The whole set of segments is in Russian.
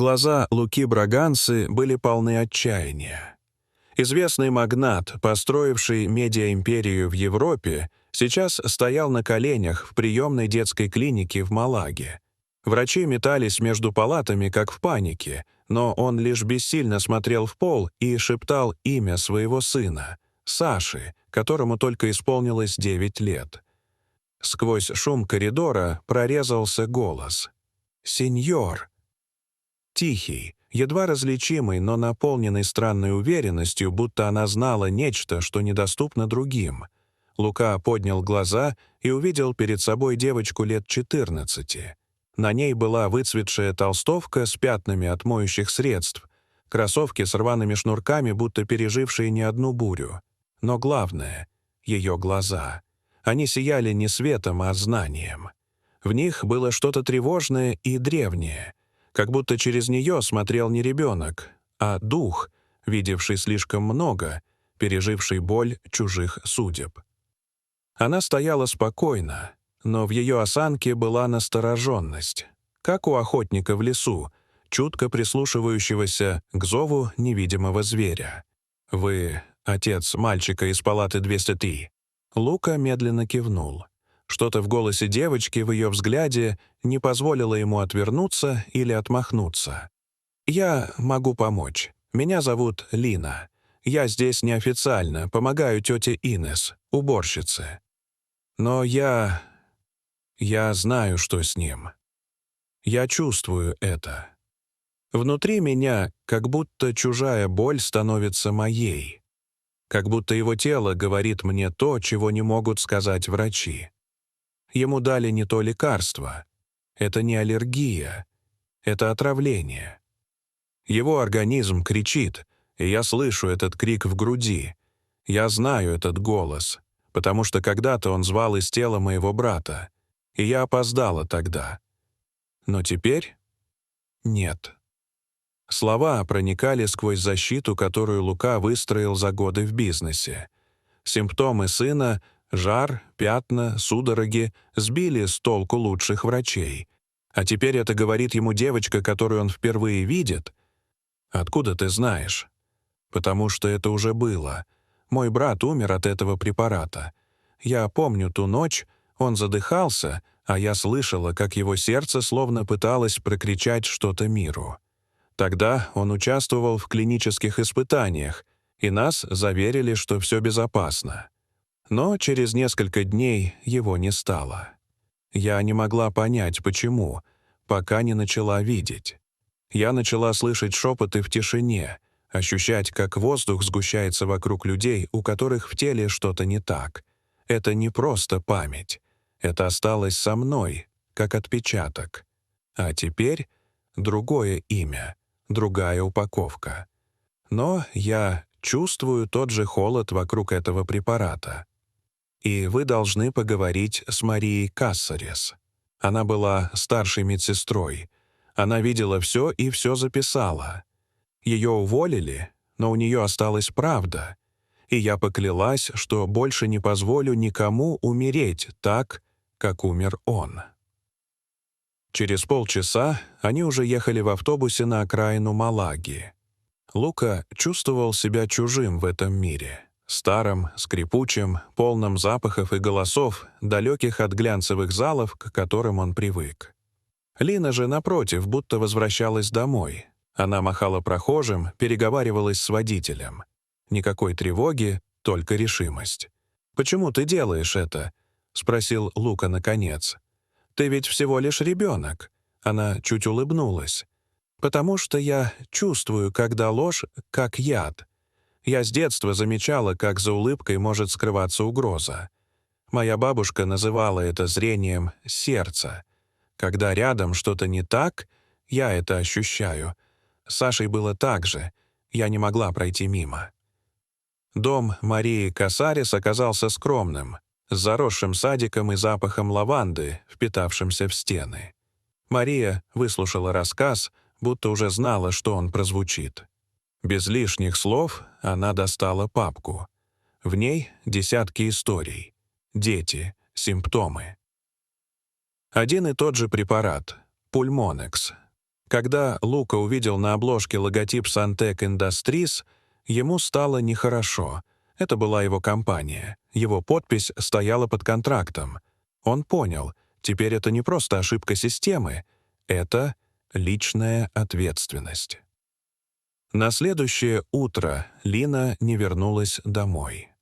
Глаза Луки Браганцы были полны отчаяния. Известный магнат, построивший медиаимперию в Европе, сейчас стоял на коленях в приемной детской клинике в Малаге. Врачи метались между палатами, как в панике, но он лишь бессильно смотрел в пол и шептал имя своего сына, Саши, которому только исполнилось 9 лет. Сквозь шум коридора прорезался голос. «Сеньор!» Тихий, едва различимый, но наполненный странной уверенностью, будто она знала нечто, что недоступно другим. Лука поднял глаза и увидел перед собой девочку лет 14. На ней была выцветшая толстовка с пятнами от моющих средств, кроссовки с рваными шнурками, будто пережившие не одну бурю. Но главное — ее глаза. Они сияли не светом, а знанием. В них было что-то тревожное и древнее, как будто через нее смотрел не ребенок, а дух, видевший слишком много, переживший боль чужих судеб. Она стояла спокойно, но в ее осанке была настороженность, как у охотника в лесу, чутко прислушивающегося к зову невидимого зверя. «Вы отец мальчика из палаты 203?» Лука медленно кивнул. Что-то в голосе девочки, в ее взгляде, не позволило ему отвернуться или отмахнуться. «Я могу помочь. Меня зовут Лина. Я здесь неофициально, помогаю тете Инес, уборщице. Но я знаю, что с ним. Я чувствую это. Внутри меня как будто чужая боль становится моей. Как будто его тело говорит мне то, чего не могут сказать врачи. Ему дали не то лекарство. Это не аллергия. Это отравление. Его организм кричит, и я слышу этот крик в груди. Я знаю этот голос, потому что когда-то он звал из тела моего брата, и я опоздала тогда. Но теперь нет». Слова проникали сквозь защиту, которую Лука выстроил за годы в бизнесе. Симптомы сына — жар, пятна, судороги — сбили с толку лучших врачей. А теперь это говорит ему девочка, которую он впервые видит. «Откуда ты знаешь?» «Потому что это уже было. Мой брат умер от этого препарата. Я помню ту ночь, он задыхался, а я слышала, как его сердце словно пыталось прокричать что-то миру. Тогда он участвовал в клинических испытаниях, и нас заверили, что все безопасно. Но через несколько дней его не стало. Я не могла понять, почему, пока не начала видеть. Я начала слышать шепоты в тишине, ощущать, как воздух сгущается вокруг людей, у которых в теле что-то не так. Это не просто память. Это осталось со мной, как отпечаток. А теперь другое имя, другая упаковка. Но я чувствую тот же холод вокруг этого препарата. И вы должны поговорить с Марией Кассарес. Она была старшей медсестрой. Она видела все и все записала. Ее уволили, но у нее осталась правда. И я поклялась, что больше не позволю никому умереть так, как умер он. Через полчаса они уже ехали в автобусе на окраину Малаги. Лука чувствовал себя чужим в этом мире. Старым, скрипучим, полным запахов и голосов, далеких от глянцевых залов, к которым он привык. Лина же, напротив, будто возвращалась домой. Она махала прохожим, переговаривалась с водителем. Никакой тревоги, только решимость. «Почему ты делаешь это?» — спросил Лука наконец. «Ты ведь всего лишь ребенок». Она чуть улыбнулась. «Потому что я чувствую, когда ложь — как яд. Я с детства замечала, как за улыбкой может скрываться угроза. Моя бабушка называла это зрением сердца. Когда рядом что-то не так, я это ощущаю. С Сашей было так же. Я не могла пройти мимо». Дом Марии Кассарес оказался скромным, с заросшим садиком и запахом лаванды, впитавшимся в стены. Мария выслушала рассказ, будто уже знала, что он прозвучит. Без лишних слов она достала папку. В ней десятки историй. Дети, симптомы. Один и тот же препарат — Пульмонекс. Когда Лука увидел на обложке логотип Santec Industries, ему стало нехорошо. Это была его компания. Его подпись стояла под контрактом. Он понял, теперь это не просто ошибка системы, это личная ответственность. На следующее утро Лина не вернулась домой.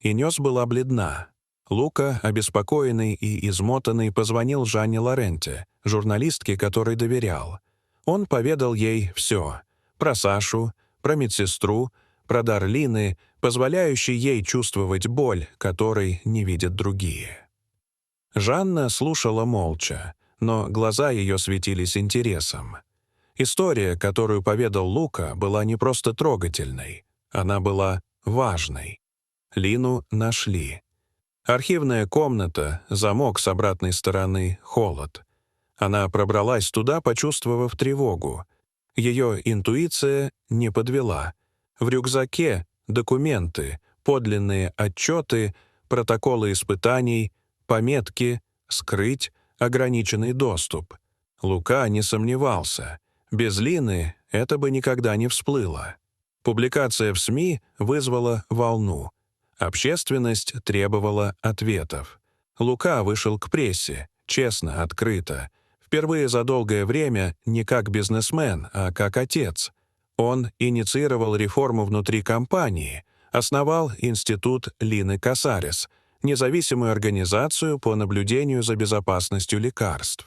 Инёс была бледна. Лука, обеспокоенный и измотанный, позвонил Жанне Лоренте, журналистке, которой доверял. Он поведал ей все: про Сашу, про медсестру, про дар Лины, позволяющий ей чувствовать боль, которой не видят другие. Жанна слушала молча, но глаза ее светились интересом. История, которую поведал Лука, была не просто трогательной, она была важной. Лину нашли. Архивная комната, замок с обратной стороны, холод. Она пробралась туда, почувствовав тревогу. Ее интуиция не подвела. В рюкзаке документы, подлинные отчеты, протоколы испытаний, пометки, скрыть, ограниченный доступ. Лука не сомневался. Без Лины это бы никогда не всплыло. Публикация в СМИ вызвала волну. Общественность требовала ответов. Лука вышел к прессе, честно, открыто. Впервые за долгое время не как бизнесмен, а как отец. Он инициировал реформу внутри компании, основал институт Лины Касарес, независимую организацию по наблюдению за безопасностью лекарств.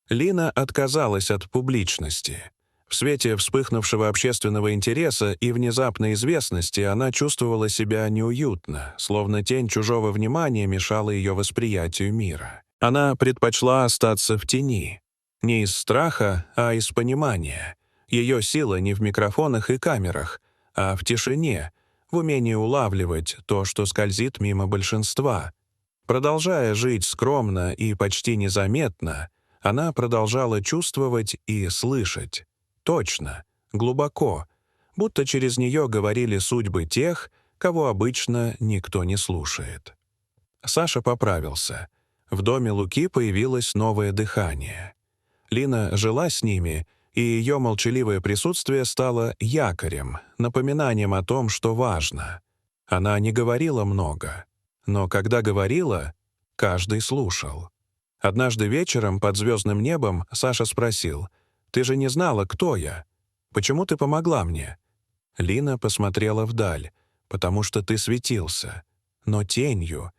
Лина отказалась от публичности. В свете вспыхнувшего общественного интереса и внезапной известности она чувствовала себя неуютно, словно тень чужого внимания мешала ее восприятию мира. Она предпочла остаться в тени. Не из страха, а из понимания. Ее сила не в микрофонах и камерах, а в тишине, в умении улавливать то, что скользит мимо большинства. Продолжая жить скромно и почти незаметно, она продолжала чувствовать и слышать. Точно, глубоко, будто через нее говорили судьбы тех, кого обычно никто не слушает. Саша поправился. В доме Луки появилось новое дыхание. Лина жила с ними, и ее молчаливое присутствие стало якорем, напоминанием о том, что важно. Она не говорила много, но когда говорила, каждый слушал. Однажды вечером под звездным небом Саша спросил: «Ты же не знала, кто я? Почему ты помогла мне?» Лина посмотрела вдаль. «Потому что ты светился. Но тенью.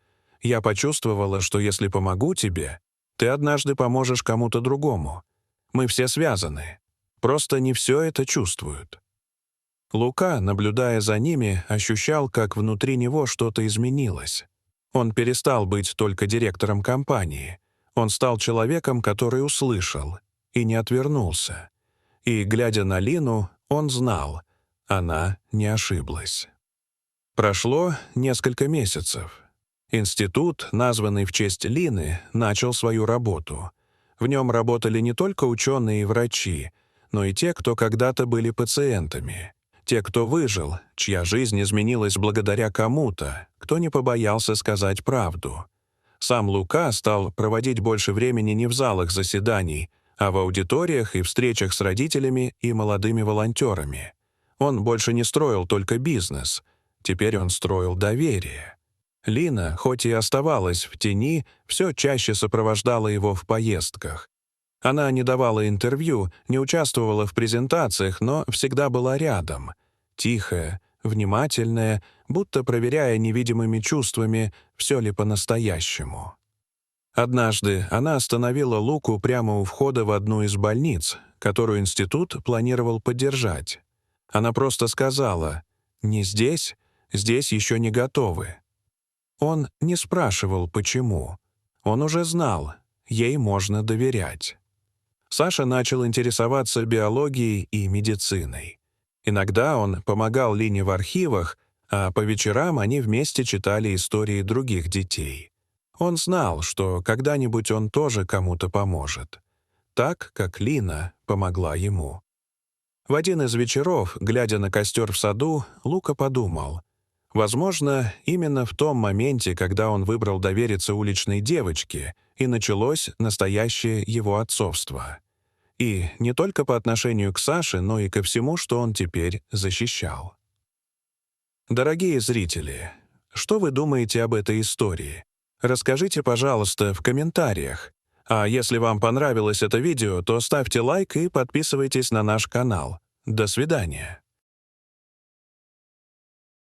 Я почувствовала, что если помогу тебе, ты однажды поможешь кому-то другому. Мы все связаны. Просто не все это чувствуют». Лука, наблюдая за ними, ощущал, как внутри него что-то изменилось. Он перестал быть только директором компании. Он стал человеком, который услышал и не отвернулся. И, глядя на Лину, он знал, она не ошиблась. Прошло несколько месяцев. Институт, названный в честь Лины, начал свою работу. В нем работали не только ученые и врачи, но и те, кто когда-то были пациентами. Те, кто выжил, чья жизнь изменилась благодаря кому-то, кто не побоялся сказать правду. Сам Лука стал проводить больше времени не в залах заседаний, а в аудиториях и встречах с родителями и молодыми волонтерами. Он больше не строил только бизнес, теперь он строил доверие. Лина, хоть и оставалась в тени, все чаще сопровождала его в поездках. Она не давала интервью, не участвовала в презентациях, но всегда была рядом. Тихая, внимательная, будто проверяя невидимыми чувствами, все ли по-настоящему. Однажды она остановила Луку прямо у входа в одну из больниц, которую институт планировал поддержать. Она просто сказала: «Не здесь, здесь еще не готовы». Он не спрашивал, почему. Он уже знал, ей можно доверять. Саша начал интересоваться биологией и медициной. Иногда он помогал Лине в архивах, а по вечерам они вместе читали истории других детей. Он знал, что когда-нибудь он тоже кому-то поможет. Так, как Лина помогла ему. В один из вечеров, глядя на костер в саду, Лука подумал: возможно, именно в том моменте, когда он выбрал довериться уличной девочке, и началось настоящее его отцовство. И не только по отношению к Саше, но и ко всему, что он теперь защищал. Дорогие зрители, что вы думаете об этой истории? Расскажите, пожалуйста, в комментариях. А если вам понравилось это видео, то ставьте лайк и подписывайтесь на наш канал. До свидания.